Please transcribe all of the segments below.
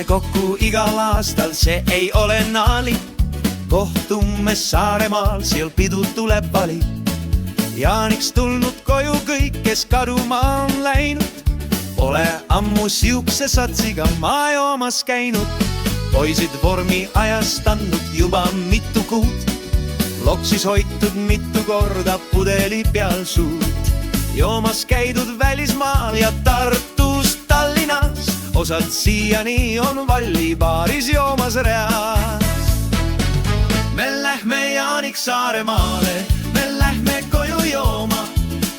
tuleme kokku igal aastal, see ei ole nali. Kohtume Saaremaal, seal pidu tuleb vali. Jaaniks tulnud koju kõik, kes kaduma on läinud. Pole ammu siukse satsiga ma joomas käinud. Poisid vormi ajast andnud juba mitu kuud. Loksis hoitud mitu korda pudeli peal suud. Joomas käidud välismaal ja Tartus, Tallinnas. Osad siiani on Valli baaris joomas reas. Me lähme Jaaniks Saaremaale, me lähme koju jooma.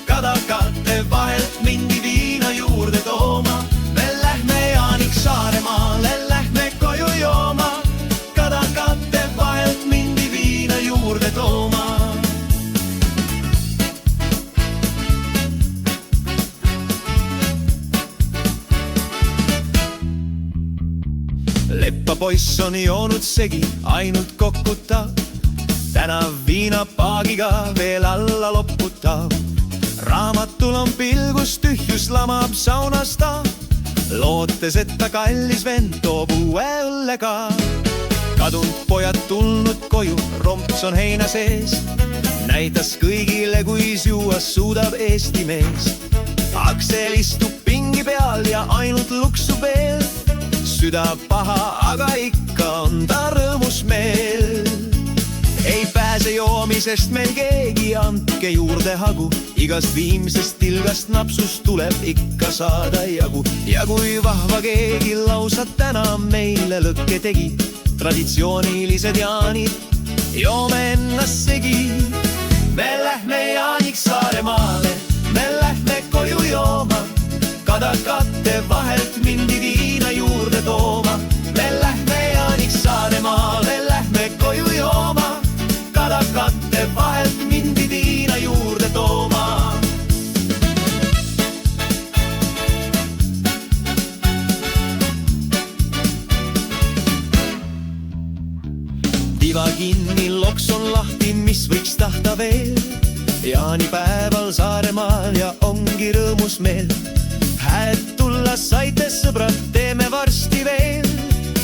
Kadakate vahelt mindi viina juurde tooma. Me lähme Jaaniks Saaremaale, lähme koju jooma. Kadakate vahelt mindi viina juurde tooma. Leppapoiss on joonud segi, ainult kokkutab. Täna viinapaagiga veel alla loputab. Raamatul on pilgus tühjus, lamab saunas ta. Lootes, et ta kallis vend toob uue õllega. Kadunud pojad tulnud koju, romps on heina sees. Näitas kõigile, kui juuas suudab Eesti mees. Aksel istub pingi peal ja ainult luksub veel. Süda paha, aga ikka on ta rõõmus meel. Ei pääse joomisest meil keegi, andke juurde hagu. Igast viimsest tilgast napsust tuleb ikka saada jagu. Ja kui vahva keegi lausa täna meile lõkke tegi, traditsioonilised jaanid, joome ennast segi. Me lähme Jaaniks Saaremaale, me lähme koju jooma. Kadakate vahelt mindi viina juurde tooma. Me lähme Jaaniks Saaremaale, lähme koju jooma. Kadakate vahelt mindi viina juurde tooma. Tiva kinni, loks on lahti, mis võiks tahta veel. Jaanipäeval Saaremaal ja ongi rõõmus meel. Hääd tulla saite, sõbrad, teeme varsti veel.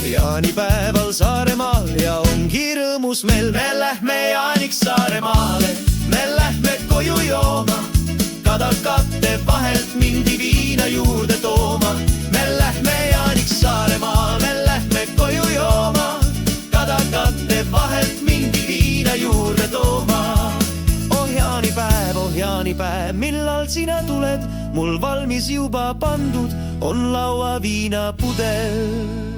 Jaanipäeval Saaremaal ja ongi rõõmus meel. Me lähme Jaaniks Saaremaale, me lähme koju jooma. Kadakate vahelt mindi viina juurde tooma. Me lähme Jaaniks Saaremaale, me lähme koju jooma. Kadakate vahelt mindi viina juurde tooma. Oh jaanipäev, millal sina tuled? Mul valmis juba pandud on laua viinapudel.